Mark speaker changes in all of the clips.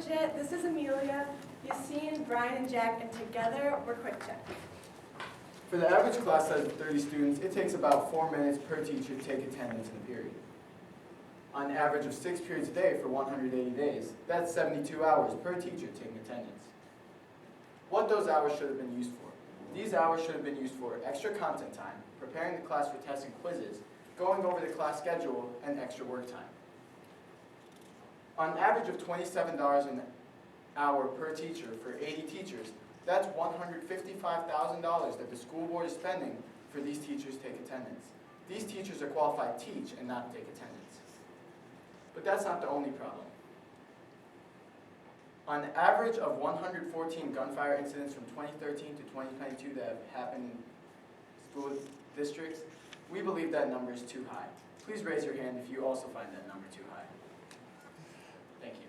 Speaker 1: Bridget, this is Amelia, Yassine, Brian, and Jack, and together we're Quick Check.
Speaker 2: For the average class size of 30 students, it takes about 4 minutes per teacher to take attendance in a period. On an average of 6 periods a day for 180 days, that's 72 hours per teacher taking attendance. What those hours should have been used for? These hours should have been used for extra content time, preparing the class for tests and quizzes, going over the class schedule, and extra work time. On an average of $27 an hour per teacher for 80 teachers, that's $155,000 that the school board is spending for these teachers to take attendance. These teachers are qualified to teach and not take attendance. But that's not the only problem. On an average of 114 gunfire incidents from 2013 to 2022 that have happened in school districts, we believe that number is too high. Please raise your hand if you also find that number too high. Thank you.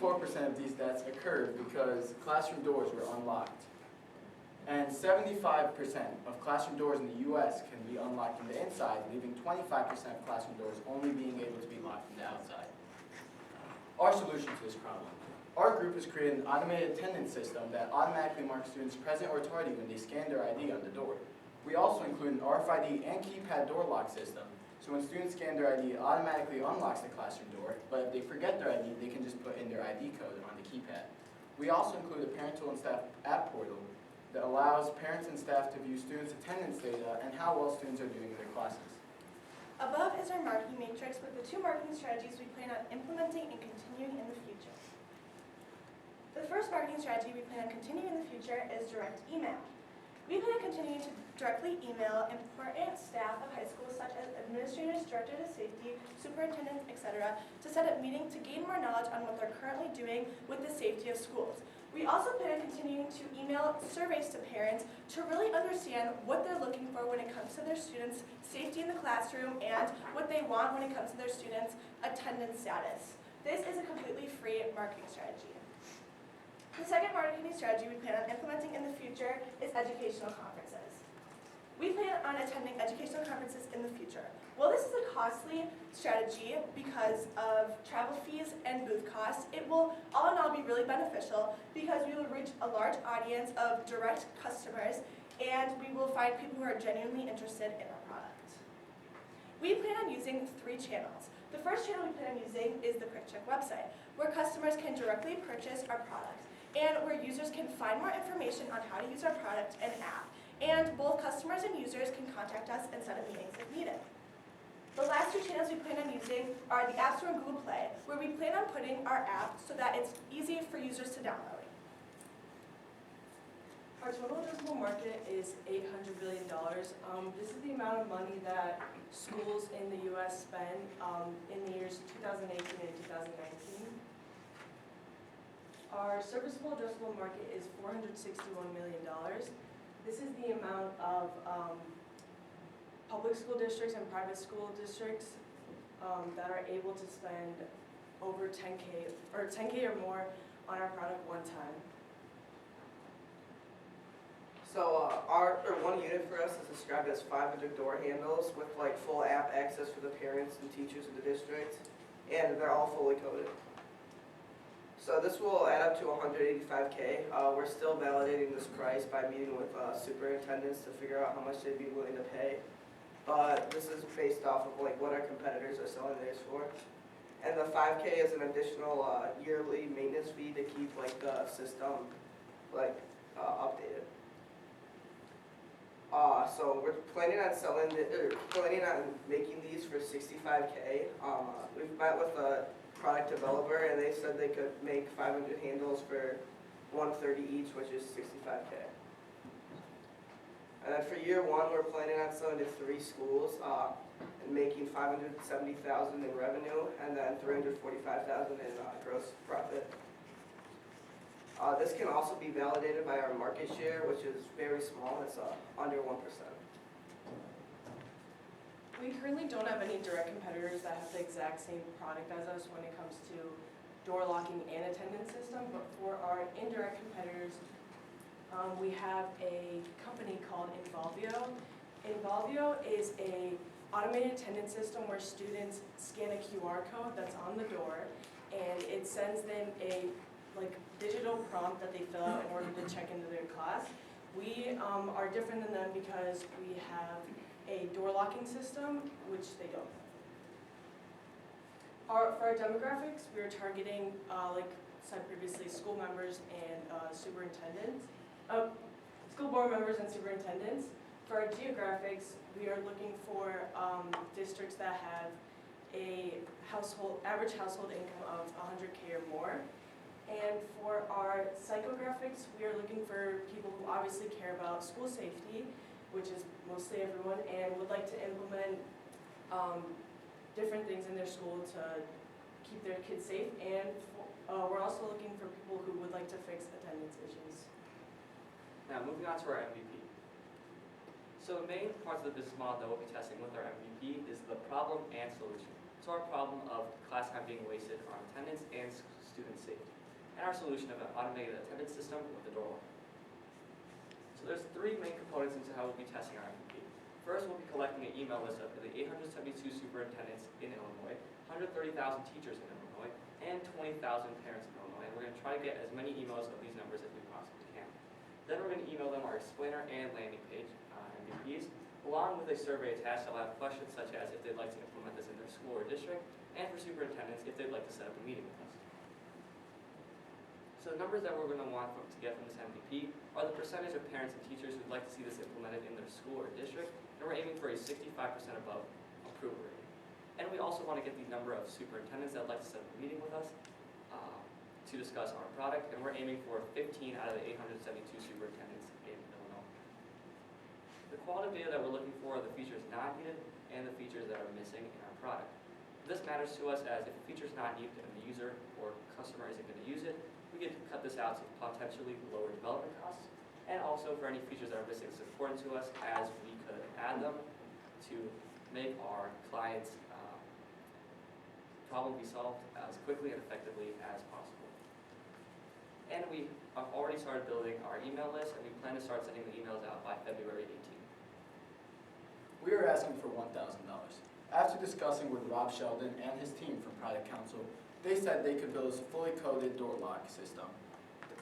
Speaker 2: 84% of these deaths occurred because classroom doors were unlocked. And 75% of classroom doors in the U.S. can be unlocked from the inside, leaving 25% of classroom doors only being able to be locked from the outside. Our solution to this problem. Our group has created an automated attendance system that automatically marks students present or tardy when they scan their ID on the door. We also include an RFID and keypad door lock system, so when students scan their ID, it automatically unlocks the classroom door, but if they forget their ID, they can just put in their ID code on the keypad. We also include a parental and staff app portal that allows parents and staff to view students' attendance data and how well students are doing in their classes.
Speaker 1: Above is our marketing matrix with the 2 marketing strategies we plan on implementing and continuing in the future. The first marketing strategy we plan on continuing in the future is direct email. We plan on continuing to directly email important staff of high schools such as administrators, directors of safety, superintendents, etc. to set up meetings to gain more knowledge on what they're currently doing with the safety of schools. We also plan on continuing to email surveys to parents to really understand what they're looking for when it comes to their students' safety in the classroom and what they want when it comes to their students' attendance status. This is a completely free marketing strategy. The second marketing strategy we plan on implementing in the future is educational conferences. We plan on attending educational conferences in the future. While this is a costly strategy because of travel fees and booth costs, it will all in all be really beneficial because we will reach a large audience of direct customers and we will find people who are genuinely interested in our product. We plan on using 3 channels. The first channel we plan on using is the Quick Check website, where customers can directly purchase our product and where users can find more information on how to use our product and app. And both customers and users can contact us and set up meetings if needed. The last 2 channels we plan on using are the App Store and Google Play, where we plan on putting our app so that it's easy for users to download.
Speaker 3: Our total addressable market is $800 billion. This is the amount of money that schools in the U.S. spend in the years 2018 and 2019. Our serviceable addressable market is $461 million. This is the amount of public school districts and private school districts that are able to spend over 10K or more on our product one time.
Speaker 4: So one unit for us is described as 500 door handles with like full app access for the parents and teachers of the district, and they're all fully coded. So this will add up to $185K. We're still validating this price by meeting with superintendents to figure out how much they'd be willing to pay. But this is based off of like what our competitors are selling theirs for. And the 5K is an additional yearly maintenance fee to keep like the system updated. So we're planning on making these for $65K. We've met with a product developer and they said they could make 500 handles for $130 each, which is $65K. And then for year 1, we're planning on selling to 3 schools and making $570,000 in revenue and then $345,000 in gross profit. This can also be validated by our market share, which is very small. It's under 1%.
Speaker 3: We currently don't have any direct competitors that have the exact same product as us when it comes to door locking and attendance system, but for our indirect competitors, we have a company called Involvio. Involvio is a automated attendance system where students scan a QR code that's on the door, and it it sends them a digital prompt that they fill out in order to check into their class. We are different than them because we have a door locking system, which they don't. For our demographics, we are targeting, like said previously, school members and superintendents, school board members and superintendents. For our geographics, we are looking for districts that have a average household income of 100K or more. And for our psychographics, we are looking for people who obviously care about school safety, which is mostly everyone, and would like to implement different things in their school to keep their kids safe. And we're also looking for people who would like to fix attendance issues.
Speaker 5: Now, moving on to our MVP. So the main parts of the business model that we'll be testing with our MVP is the problem and solution. So our problem of class time being wasted on attendance and student safety. And our solution of an automated attendance system with the door lock. So there's three main components into how we'll be testing our MVP. First, we'll be collecting an email list of the 872 superintendents in Illinois, 130,000 teachers in Illinois, and 20,000 parents in Illinois. And we're going to try to get as many emails of these numbers as we possibly can. Then we're going to email them our explainer and landing page MVPs, along with a survey attached that will have questions such as if they'd like to implement this in their school or district, and for superintendents if they'd like to set up a meeting with us. So the numbers that we're going to want to get from this MVP are the percentage of parents and teachers who'd like to see this implemented in their school or district, and we're aiming for a 65% above approval rating. And we also want to get the number of superintendents that'd like to set up a meeting with us to discuss our product, and we're aiming for 15 out of the 872 superintendents in Illinois. The quality data that we're looking for are the features not needed and the features that are missing in our product. This matters to us as if a feature is not needed and the user or customer isn't going to use it, we get to cut this out to potentially lower development costs. And also for any features that are missing, it's important to us as we could add them to make our clients' problem be solved as quickly and effectively as possible. And we have already started building our email list, and we plan to start sending the emails out by February 18th.
Speaker 2: We are asking for $1,000. After discussing with Rob Sheldon and his team from Product Council, they said they could build a fully coded door lock system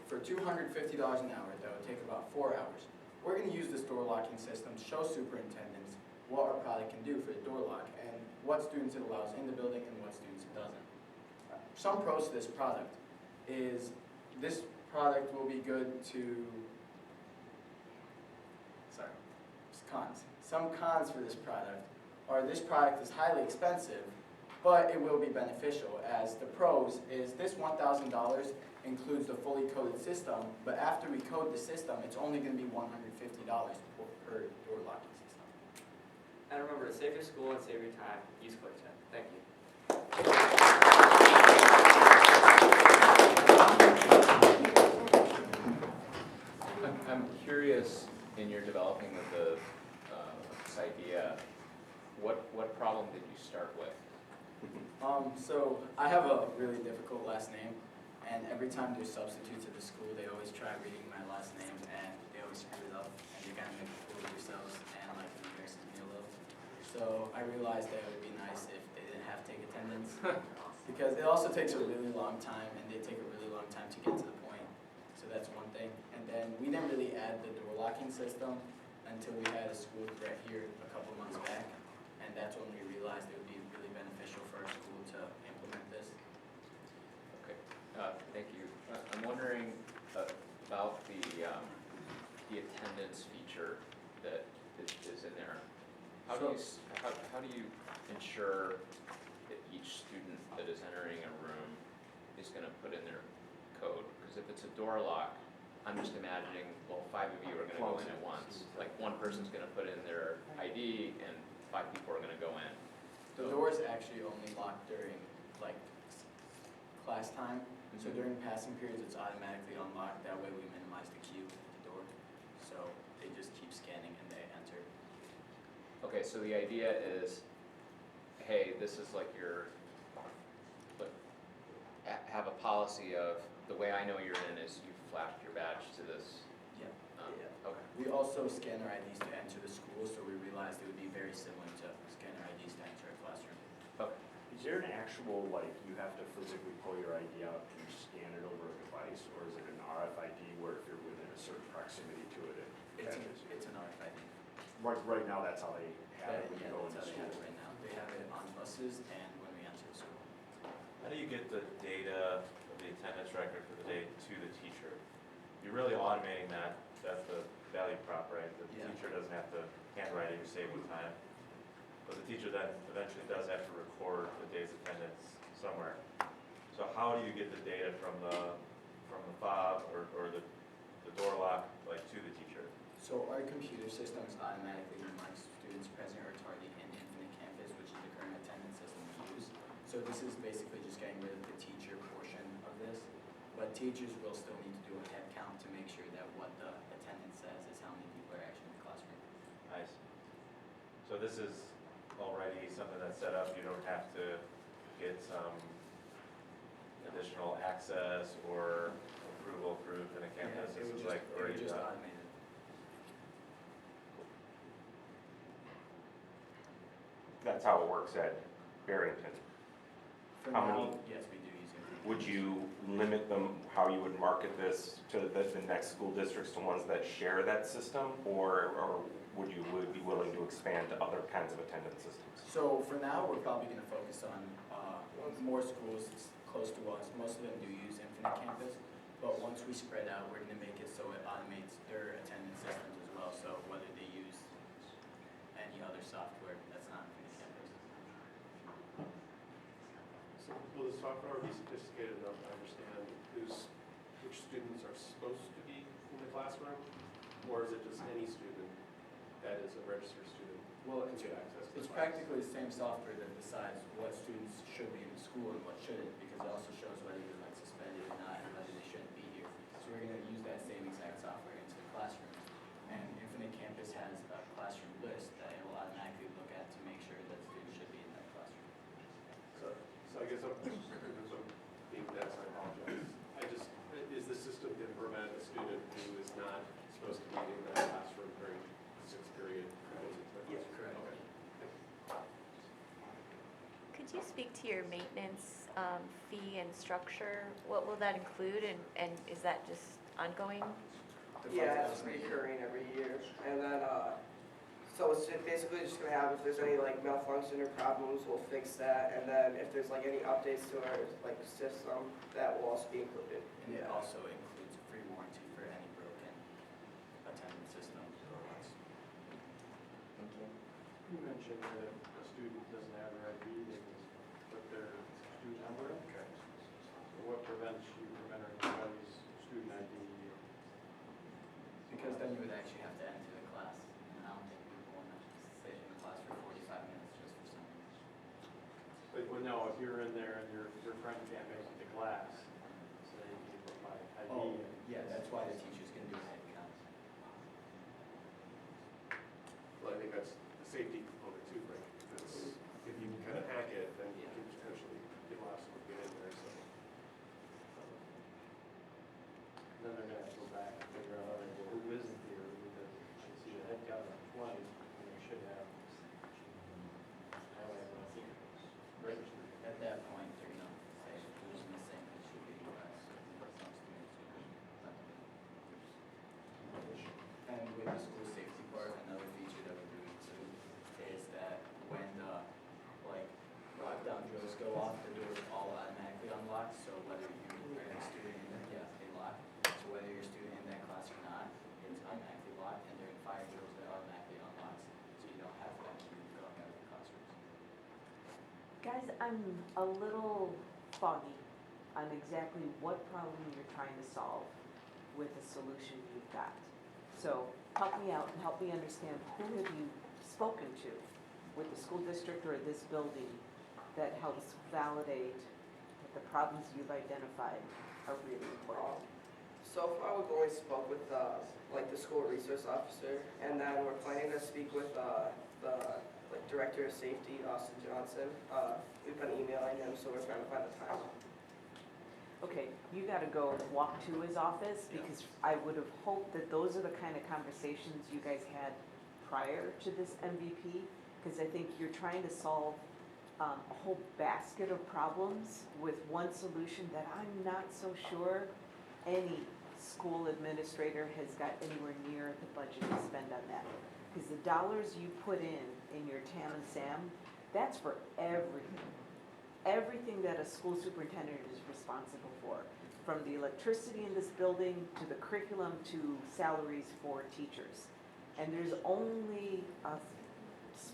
Speaker 2: for $250 an hour that would take about 4 hours. We're going to use this door locking system to show superintendents what our product can do for the door lock and what students it allows in the building and what students it doesn't. Some pros to this product is this product will be good to, cons. Some cons for this product are this product is highly expensive, but it will be beneficial, as the pros is this $1,000 includes the fully coded system, but after we code the system, it's only going to be $150 per door locking system.
Speaker 5: And remember, to save your school and save your time, use QuickCheck. Thank you.
Speaker 6: I'm curious, in your developing of this idea, what problem did you start with?
Speaker 2: So I have a really difficult last name, and every time there's substitutes at the school, they always try reading my last name, and they always screw it up, and they kind of make a fool of themselves, and like it embarrasses me a little. So I realized that it would be nice if they didn't have to take attendance, because it also takes a really long time, and they take a really long time to get to the point. So that's one thing. And then we didn't really add the door locking system until we had a school right here a couple months back, and that's when we realized it would be really beneficial for our school to implement this.
Speaker 6: Okay, thank you. I'm wondering about the attendance feature that is in there. How do you ensure that each student that is entering a room is going to put in their code? Because if it's a door lock, I'm just imagining, well, 5 of you are going to go in at once. Like one person's going to put in their ID and 5 people are going to go in.
Speaker 2: The doors actually only lock during like class time. So during passing periods, it's automatically unlocked. That way we minimize the queue at the door. So they just keep scanning and they enter.
Speaker 6: Okay, so the idea is, hey, this is like your, have a policy of, the way I know you're in is you flashed your badge to this.
Speaker 2: Yeah.
Speaker 6: Okay.
Speaker 2: We also scan our IDs to enter the school, so we realized it would be very similar to scan our IDs to enter a classroom.
Speaker 6: Okay.
Speaker 7: there an actual, like, you have to physically pull your ID out and scan it over a device, or is it an RFID where if you're within a certain proximity to it, it catches you?
Speaker 2: It's an RFID.
Speaker 7: Right now, that's how they have it when you
Speaker 2: Yeah,
Speaker 7: go
Speaker 2: that's
Speaker 7: into
Speaker 2: how they have
Speaker 7: school.
Speaker 2: it right now. They have it on buses and when we enter the school.
Speaker 8: How do you get the data of the attendance record for the day to the teacher? You're really automating that, that's the value prop, right? The
Speaker 2: Yeah.
Speaker 8: teacher doesn't have to handwrite it, you're saving time. But the teacher then eventually does have to record the day's attendance somewhere. So how do you get the data from the fob or the door lock, like, to the teacher?
Speaker 2: So our computer systems automatically mark students present or tardy in Infinite Campus, which is the current attendance system we use. So this is basically just getting rid of the teacher portion of this. But teachers will still need to do a head count to make sure that what the attendance says is how many people are actually in the classroom.
Speaker 8: Nice. So this is already something that's set up, you don't have to get some additional access or approval approved in a campus,
Speaker 2: Yeah,
Speaker 8: this is
Speaker 2: it
Speaker 8: like
Speaker 2: would
Speaker 8: already
Speaker 2: just
Speaker 8: done.
Speaker 2: automate it.
Speaker 9: That's how it works at Barrington.
Speaker 2: For
Speaker 9: How
Speaker 2: now,
Speaker 9: many-
Speaker 2: yes, we do use Infinite.
Speaker 9: Would you limit them, how you would market this to the next school districts, to ones that share that system? Or would you be willing to expand to other kinds of attendance systems?
Speaker 2: So for now, we're probably gonna focus on more schools close to us. Most of them do use Infinite Campus, but once we spread out, we're gonna make it so it automates their attendance systems as well. So whether they use any other software that's not Infinite Campus.
Speaker 10: So will the software be sophisticated enough to understand which students are supposed to be in the classroom? Or is it just any student that is a registered student
Speaker 2: Well,
Speaker 10: can get access to the
Speaker 2: it's
Speaker 10: class?
Speaker 2: practically the same software that decides what students should be in the school and what shouldn't, because it also shows whether they're like suspended or not and whether they shouldn't be here. So we're gonna use that same exact software into the classroom. And Infinite Campus has a classroom list that it will automatically look at to make sure that students should be in that classroom.
Speaker 10: So I guess I'm being dense, I apologize. Is the system to prevent a student who is not supposed to be in that classroom during the sixth period?
Speaker 2: Yes, correct.
Speaker 10: Okay.
Speaker 11: Could you speak to your maintenance fee and structure? What will that include, and is that just ongoing?
Speaker 2: The
Speaker 4: Yeah, it's
Speaker 2: $5,000 a year.
Speaker 4: recurring every year. And then, so it's basically just gonna have, if there's any like malfunction or problems, we'll fix that. And then if there's like any updates to our like system, that will also be included.
Speaker 2: And it also includes a free warranty for any broken attendance system or what's.
Speaker 10: You mentioned that if a student doesn't have their ID, they can put their student number in.
Speaker 2: Correct.
Speaker 10: So what prevents you from entering somebody's student ID?
Speaker 2: Because then you would actually have to enter the class, and I don't think people want to sit in class for 45 minutes just for something.
Speaker 10: But well, no, if you're in there and your friend can't make it to class, so they can provide ID.
Speaker 2: Oh, yeah, that's why the teachers can do head count.
Speaker 10: Well, I think that's the safety component too, right? Because if you can kind of hack it, then you can potentially get lost and get in there, so. Then they're gonna have to go back and figure out, all right, well, who isn't here, because I see the head count of 20, and they should have. Now I have registered.
Speaker 2: At that point, they're gonna say who's missing, it should be us. Some students who left. And with the school safety part, another feature that we're doing too is that when the lockdown drills go off, the doors all automatically unlock. So whether you are a student in that, yeah, they lock. So whether you're a student in that class or not, it's automatically locked. And during fire drills, it automatically unlocks, so you don't have to actually go out of the classrooms.
Speaker 12: Guys, I'm a little foggy on exactly what problem you're trying to solve with the solution you've got. So help me out and help me understand, who have you spoken to with the school district or this building that helps validate that the problems you've identified are really important?
Speaker 4: So far, we've only spoke with like the school resource officer, and then we're planning to speak with the like director of safety, Austin Johnson. We've been emailing him, so we're trying to find a time.
Speaker 12: Okay, you gotta go walk to his office, because I would have hoped that those are the kind of conversations you guys had prior to this MVP, because I think you're trying to solve a whole basket of problems with one solution that I'm not so sure any school administrator has got anywhere near the budget to spend on that. Because the dollars you put in your TAM and SAM, that's for everything. Everything that a school superintendent is responsible for, from the electricity in this building to the curriculum to salaries for teachers. And there's only a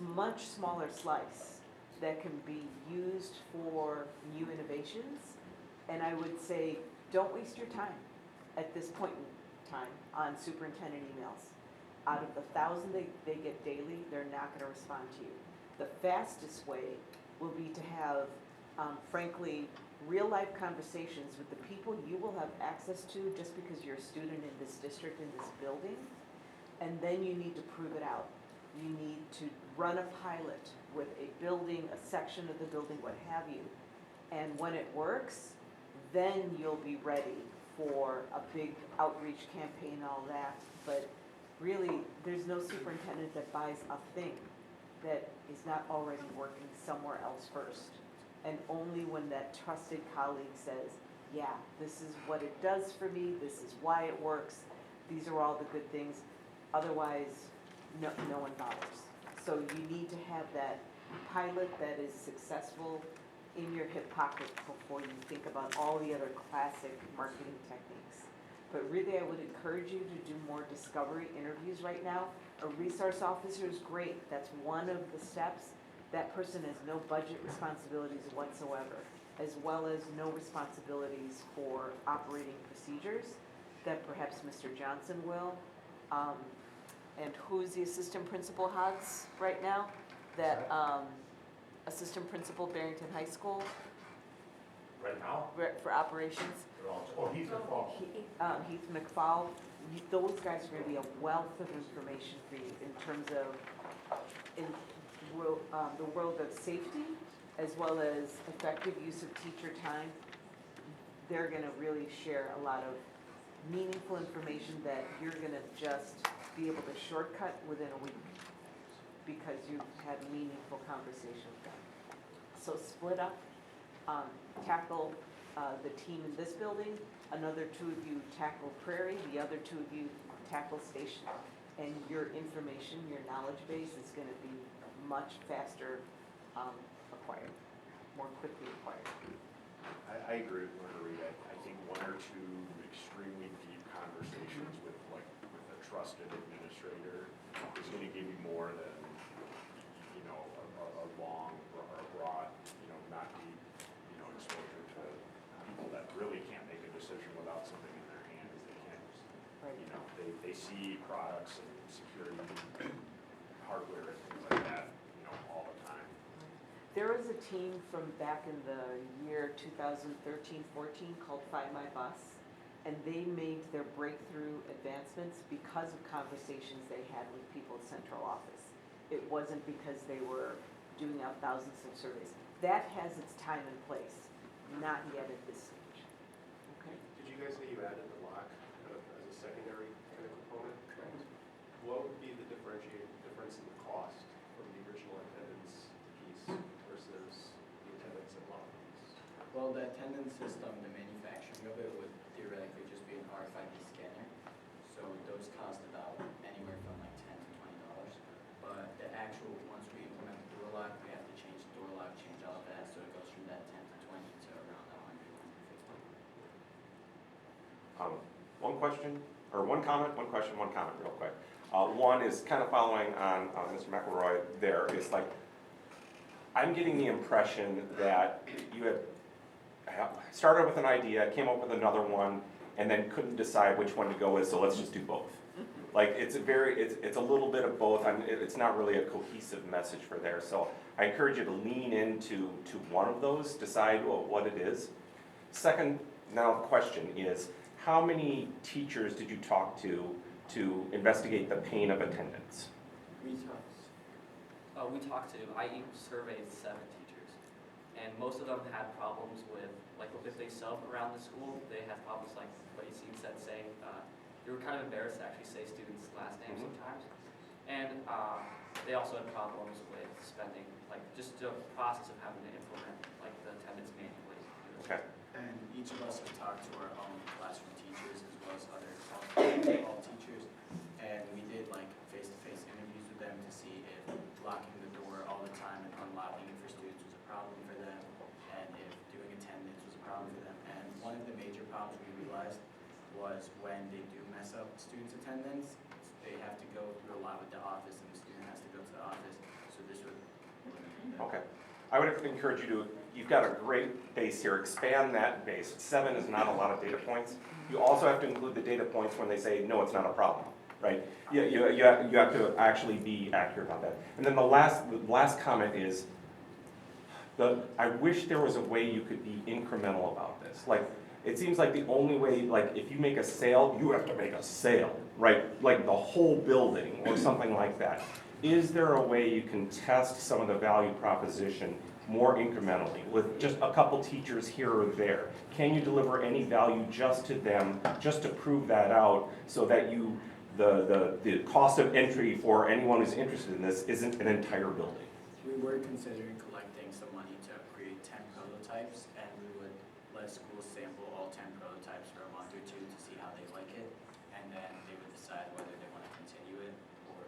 Speaker 12: much smaller slice that can be used for new innovations. And I would say, don't waste your time at this point in time on superintendent emails. Out of the 1,000 they get daily, they're not gonna respond to you. The fastest way will be to have, frankly, real-life conversations with the people you will have access to just because you're a student in this district, in this building. And then you need to prove it out. You need to run a pilot with a building, a section of the building, what have you. And when it works, then you'll be ready for a big outreach campaign and all that. But really, there's no superintendent that buys a thing that is not already working somewhere else first. And only when that trusted colleague says, yeah, this is what it does for me, this is why it works, these are all the good things. Otherwise, no one bothers. So you need to have that pilot that is successful in your hip pocket before you think about all the other classic marketing techniques. But really, I would encourage you to do more discovery interviews right now. A resource officer is great. That's one of the steps. That person has no budget responsibilities whatsoever, as well as no responsibilities for operating procedures that perhaps Mr. Johnson will. And who's the assistant principal Hogs right now? That assistant principal Barrington High School
Speaker 7: Right now?
Speaker 12: for operations.
Speaker 7: Oh, he's a fall.
Speaker 12: Heath McFall, those guys are gonna be a wealth of information for you in terms of the world of safety, as well as effective use of teacher time. They're gonna really share a lot of meaningful information that you're gonna just be able to shortcut within a week because you've had meaningful conversation with them. So split up, tackle the team in this building, another 2 of you tackle Prairie, the other 2 of you tackle Station. And your information, your knowledge base is gonna be much faster acquired, more quickly acquired.
Speaker 7: I agree with Margarita. I think 1 or 2 extremely deep conversations with a trusted administrator is gonna give you more than, a long or a broad, not deep, exposure to people that really can't make a decision without something in their hands. They can't,
Speaker 12: Right.
Speaker 7: they see products and security, hardware and things like that, all the time.
Speaker 12: There was a team from back in the year 2013-14 called Find My Bus, and they made their breakthrough advancements because of conversations they had with people at central office. It wasn't because they were doing out thousands of surveys. That has its time and place, not yet at this stage. Okay?
Speaker 10: Did you guys say you added the lock as a secondary kind of component? What would be the difference in the cost from the original attendance piece versus the attendance and lock piece?
Speaker 2: Well, the attendance system, the manufacturing of it would theoretically just be an RFID scanner. So those cost about anywhere from like $10 to $20. But the actual, once we implement the door lock, we have to change the door lock, change all of that. So it goes from that 10 to 20 to around 100, 150.
Speaker 9: One question, or one comment, one question, one comment real quick. One is kind of following on Mr. McElroy there. It's like, I'm getting the impression that you had started with an idea, came up with another one, and then couldn't decide which one to go with, so let's just do both. Like, it's a little bit of both. It's not really a cohesive message for there. So I encourage you to lean into one of those, decide what it is. Second, now the question is, how many teachers did you talk to investigate the pain of attendance?
Speaker 5: I surveyed 7 teachers, and most of them had problems with, like if they sub around the school, they had problems like what Yassine said, saying, they were kind of embarrassed to actually say students' last names sometimes. And they also had problems with spending, like just the process of having to implement like the attendance manually.
Speaker 9: Okay.
Speaker 2: And each of us have talked to our own classroom teachers as well as other all teachers. And we did like face-to-face interviews with them to see if locking the door all the time and unlocking it for students was a problem for them, and if doing attendance was a problem for them. And one of the major problems we realized was when they do mess up students' attendance, they have to go through a lot with the office, and the student has to go to the office. So this would eliminate that.
Speaker 9: Okay. I would encourage you to, you've got a great base here, expand that base. 7 is not a lot of data points. You also have to include the data points when they say, no, it's not a problem, right? You have to actually be accurate about that. And then the last comment is, I wish there was a way you could be incremental about this. Like, it seems like the only way, like if you make a sale, you have to make a sale, right? Like the whole building or something like that. Is there a way you can test some of the value proposition more incrementally with just a couple teachers here or there? Can you deliver any value just to them, just to prove that out so that the cost of entry for anyone who's interested in this isn't an entire building?
Speaker 2: We were considering collecting some money to create 10 prototypes, and we would let schools sample all 10 prototypes for a month or two to see how they like it, and then they would decide whether they want to continue it or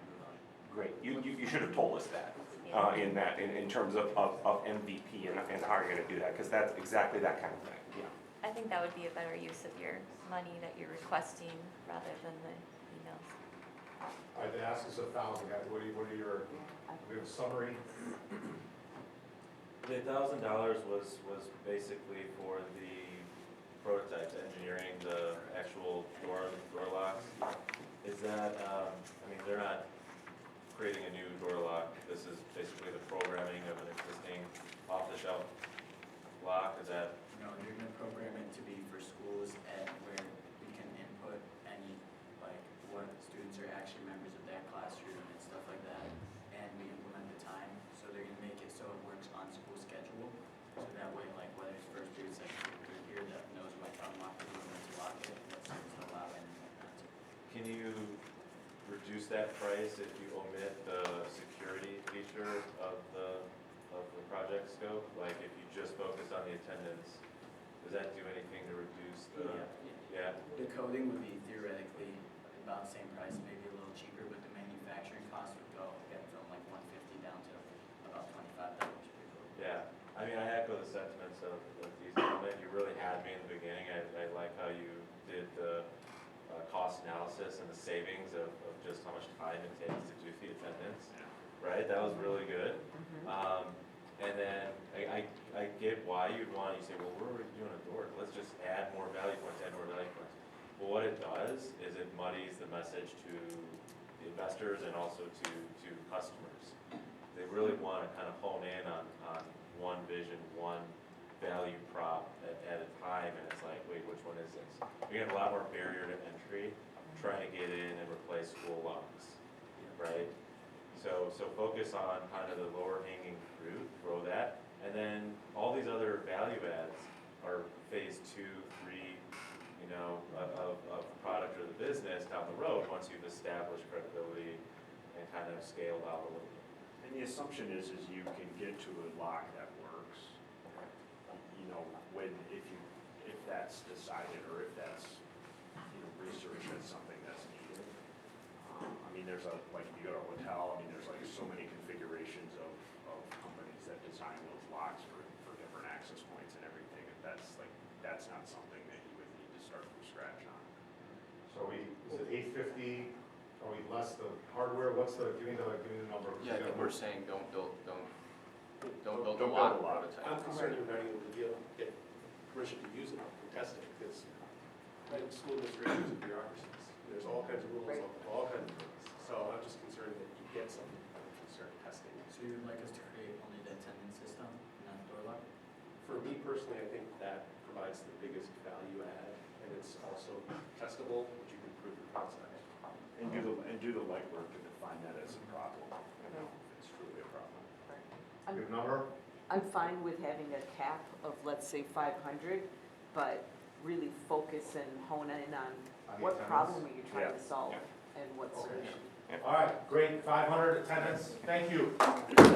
Speaker 2: move on.
Speaker 9: Great, you should have told us that, in terms of MVP and how you're gonna do that, because that's exactly that kind of thing, yeah.
Speaker 11: I think that would be a better use of your money that you're requesting rather than the emails.
Speaker 10: All right, the ask is 1,000, guys, what are your, we have a summary?
Speaker 8: The $1,000 was basically for the prototypes, engineering the actual door locks. Is that, I mean, they're not creating a new door lock. This is basically the programming of an existing off-the-shelf lock. Is that?
Speaker 2: No, you're gonna program it to be for schools and where we can input any, like, what students are actually members of that classroom and stuff like that. And we implement the time, so they're gonna make it so it works on school schedule. So that way, like, whether it's first period, second period here, that knows when to unlock it, when to lock it, and that students don't allow anything like that.
Speaker 8: Can you reduce that price if you omit the security feature of the project scope? Like if you just focus on the attendance, does that do anything to reduce the? Yeah.
Speaker 2: The coding would be theoretically about the same price, maybe a little cheaper, but the manufacturing cost would go again from like $150 down to about $25 per code.
Speaker 8: Yeah, I mean, I echo the sentiments of these gentlemen. You really had me in the beginning. I like how you did the cost analysis and the savings of just how much time it takes to do the attendance, right? That was really good. And then I get why you'd want, you say, well, we're already doing a door. Let's just add more value points, add more value points. But what it does is it muddies the message to the investors and also to customers. They really want to kind of hone in on one vision, one value prop at a time, and it's like, wait, which one is this? We have a lot more barrier to entry trying to get in and replace school locks, right? So focus on kind of the lower hanging fruit, grow that, and then all these other value adds are phase 2, 3, you know, of the product or the business down the road once you've established credibility and kind of scaled out a little bit.
Speaker 7: And the assumption is you can get to a lock that works, you know, if that's decided or if that's, you know, research that's something that's needed. I mean, there's like if you go to a hotel, I mean, there's like so many configurations of companies that design those locks for different access points and everything. And that's not something that you would need to start from scratch on.
Speaker 10: So is it 850, are we less the hardware, what's the, give me the number.
Speaker 6: Yeah, I think we're saying don't build a
Speaker 10: Don't
Speaker 6: lot
Speaker 10: build
Speaker 6: of
Speaker 10: a lot.
Speaker 6: prototypes.
Speaker 10: I'm concerned you're not able to get permission to use it for testing, because school administrations and bureaucracies, there's all kinds of rules, all kinds of things. So I'm just concerned that you get something from concerned testing.
Speaker 2: So you would like us to create only the attendance system, not the door lock?
Speaker 10: For me personally, I think that provides the biggest value add, and it's also testable, which you can prove your concept.
Speaker 7: And do the legwork to define that as a problem, you know, if it's truly a problem.
Speaker 10: Good number?
Speaker 12: I'm fine with having a cap of, let's say, 500, but really focus and hone in on
Speaker 10: On the
Speaker 12: what
Speaker 10: attendance?
Speaker 12: problem are you trying
Speaker 7: Yeah.
Speaker 12: to solve
Speaker 7: Yeah.
Speaker 12: and what
Speaker 10: Okay.
Speaker 12: solution.
Speaker 9: Yeah.
Speaker 13: All right, great, 500 attendance, thank you.